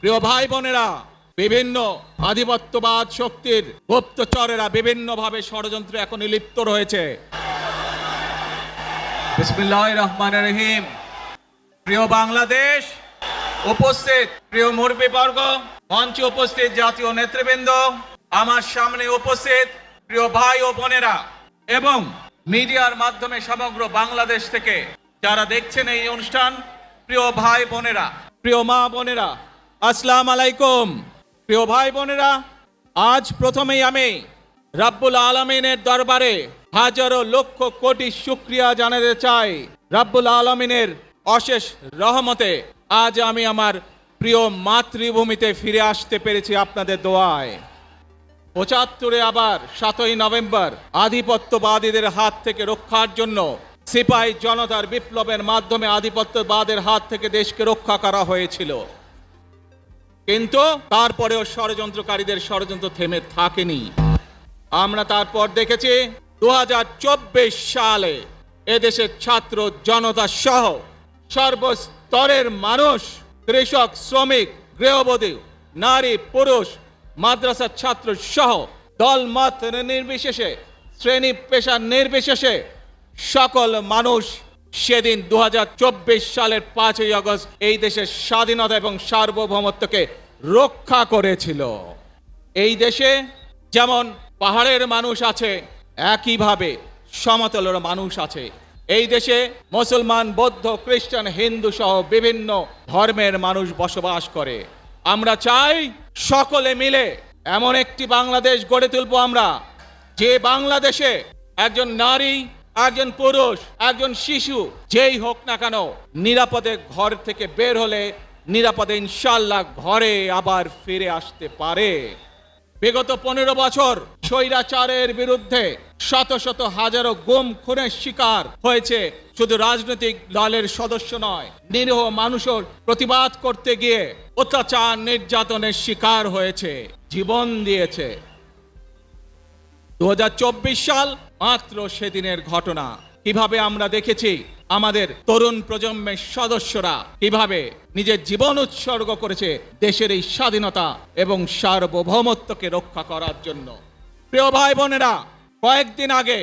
প্রিয় ভাই বোনেরা, বিভিন্ন আধিপত্যবাদ শক্তির গুপ্তচরেরা বিভিন্নভাবে ষড়যন্ত্রে এখন লিপ্ত রয়েছে। বিসমিল্লাহির রহমানির রহিম। প্রিয় বাংলাদেশ, উপস্থিত প্রিয় মুরব্বীবর্গ, মঞ্চে উপস্থিত জাতীয় নেতৃবৃন্দ, আমার সামনে উপস্থিত প্রিয় ভাই ও বোনেরা এবং মিডিয়ার মাধ্যমে সমগ্র বাংলাদেশ থেকে যারা দেখছেন এই অনুষ্ঠান, প্রিয় ভাই বোনেরা, প্রিয় মা বোনেরা, আসসালামু আলাইকুম। প্রিয় ভাই বোনেরা, আজ প্রথমেই আমি রাব্বুল আলামিনের দরবারে হাজারো লক্ষ কোটি শুকরিয়া জানাতে চাই। রাব্বুল আলামিনের অশেষ রহমতে আজ আমি আমার প্রিয় মাতৃভূমিতে ফিরে আসতে পেরেছি আপনাদের দোয়ায়। ৭৫ আবার ৭ই নভেম্বর আধিপত্যবাদীদের হাত থেকে রক্ষার জন্য সিপাহী জনতার বিপ্লবের মাধ্যমে আধিপত্যবাদের হাত থেকে দেশকে রক্ষা করা হয়েছিল, কিন্তু তারপরেও ষড়যন্ত্রকারীদের ষড়যন্ত্র থেমে থাকেনি। আমরা তারপর দেখেছি ২০২৪ সালে এদেশের ছাত্র জনতা সহ সর্বস্তরের মানুষ, কৃষক, শ্রমিক, গৃহবধূ, নারী, পুরুষ, মাদ্রাসার ছাত্র সহ দলমত নির্বিশেষে, শ্রেণী পেশা নির্বিশেষে সকল মানুষ সেদিন ২০২৪ সালের ৫ই আগস্ট এই দেশের স্বাধীনতা এবং সার্বভৌমত্বকে রক্ষা করেছিল। এই দেশে যেমন পাহাড়ের মানুষ আছে, একইভাবে সমতলের মানুষ আছে। এই দেশে মুসলমান, বৌদ্ধ, খ্রিস্টান, হিন্দু সহ বিভিন্ন ধর্মের মানুষ বসবাস করে। আমরা চাই সকলে মিলে এমন একটি বাংলাদেশ গড়ে তুলব আমরা, যে বাংলাদেশে একজন নারী, একজন পুরুষ, একজন শিশু যেই হোক না কেন নিরাপদে ঘর থেকে বের হলে নিরাপদে ইনশাআল্লাহ ঘরে আবার ফিরে আসতে পারে। বিগত ১৫ বছর স্বৈরাচারের বিরুদ্ধে শত শত হাজারো গুম খুনের শিকার হয়েছে। শুধু রাজনৈতিক দলের সদস্য নয়, নিরীহ মানুষের প্রতিবাদ করতে গিয়ে অত্যাচার নির্যাতনের শিকার হয়েছে, জীবন দিয়েছে। ২০২৪ সাল মাত্র সেদিনের ঘটনা। কিভাবে আমরা দেখেছি আমাদের তরুণ প্রজন্মের সদস্যরা কিভাবে নিজের জীবন উৎসর্গ করেছে দেশের এই স্বাধীনতা এবং সার্বভৌমত্বকে রক্ষা করার জন্য। প্রিয় ভাই বোনেরা, কয়েকদিন আগে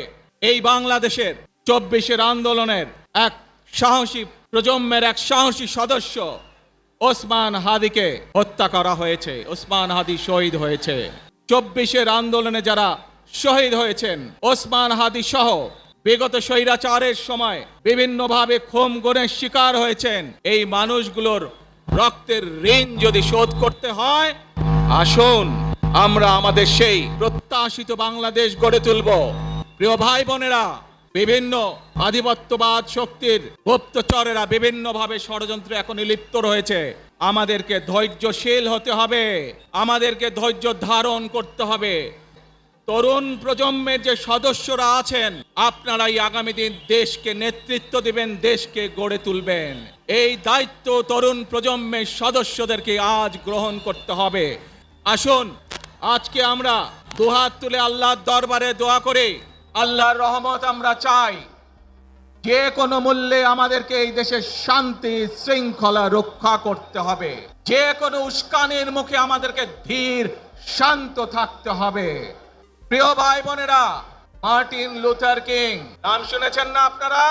এই বাংলাদেশের ২৪ আন্দোলনের এক সাহসী প্রজন্মের এক সাহসী সদস্য ওসমান হাদিকে হত্যা করা হয়েছে। ওসমান হাদি শহীদ হয়েছে। ২৪ আন্দোলনে যারা শহীদ হয়েছেন, ওসমান হাদি সহ বিগত স্বৈরাচারের সময় বিভিন্নভাবে খুন গুমের শিকার হয়েছেন, এই মানুষগুলোর রক্তের ঋণ যদি শোধ করতে হয়, আসুন আমরা আমাদের সেই প্রত্যাশিত বাংলাদেশ গড়ে তুলব। প্রিয় ভাই বোনেরা, বিভিন্ন আধিপত্যবাদ শক্তির গুপ্তচরেরা বিভিন্নভাবে ষড়যন্ত্রে এখন লিপ্ত রয়েছে। আমাদেরকে ধৈর্যশীল হতে হবে, আমাদেরকে ধৈর্য ধারণ করতে হবে। তরুণ প্রজন্মের যে সদস্যরা আছেন, আপনারাই আগামী দিন দেশকে নেতৃত্ব দিবেন, দেশকে গড়ে তুলবেন। এই দায়িত্ব তরুণ প্রজন্মের সদস্যদেরকে আজ গ্রহণ করতে হবে। আসুন আজকে আমরা দুহাত তুলে আল্লাহর দরবারে দোয়া করি, আল্লাহর রহমত আমরা চাই। যে কোনো মূল্যে আমাদেরকে এই দেশের শান্তি শৃঙ্খলা রক্ষা করতে হবে। যে কোনো উস্কানির মুখে আমাদেরকে ধীর শান্ত থাকতে হবে। প্রিয় ভাই বোনেরা, মার্টিন লুথার কিং নাম শুনেছেন না আপনারা?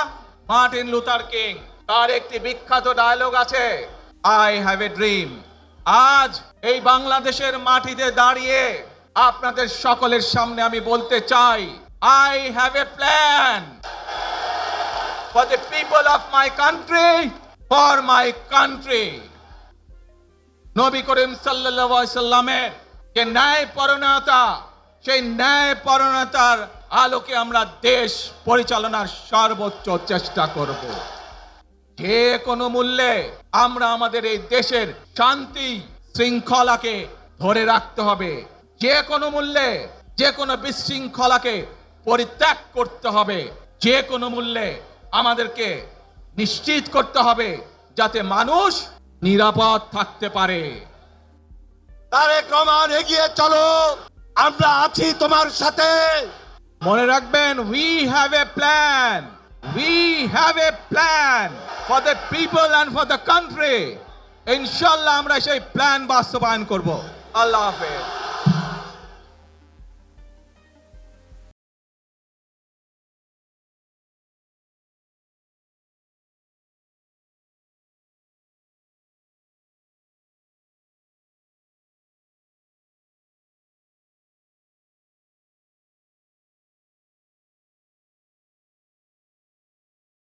মার্টিন লুথার কিং, তার একটি বিখ্যাত ডায়লগ আছে, আই হ্যাভ এ ড্রিম। আজ এই বাংলাদেশের মাটিতে দাঁড়িয়ে আপনাদের সকলের সামনে আমি বলতে চাই, I have a plan for the people of my country, for my country. Nabi Karim সাল্লাল্লাহু আলাইহি সাল্লামের যে ন্যায় পরায়ণতা, সেই ন্যায় পরায়ণতার আলোকে আমরা দেশ পরিচালনার সর্বোচ্চ চেষ্টা করব। যে কোনো মূল্যে আমরা আমাদের এই দেশের শান্তি শৃঙ্খলাকে ধরে রাখতে হবে। যে কোনো মূল্যে যে কোনো বিশৃঙ্খলাকে পরিত্যাগ করতে হবে। যে কোনো মূল্যে আমাদেরকে নিশ্চিত করতে হবে যাতে মানুষ নিরাপদ থাকতে পারে। তারেক রহমান, এগিয়ে চলো, আমরা আছি তোমার সাথে। মনে রাখবেন, we have a plan, we have a plan for the people and for the country. ইনশাল্লাহ আমরা সেই প্ল্যান বাস্তবায়ন করব। আল্লাহ হাফেজ।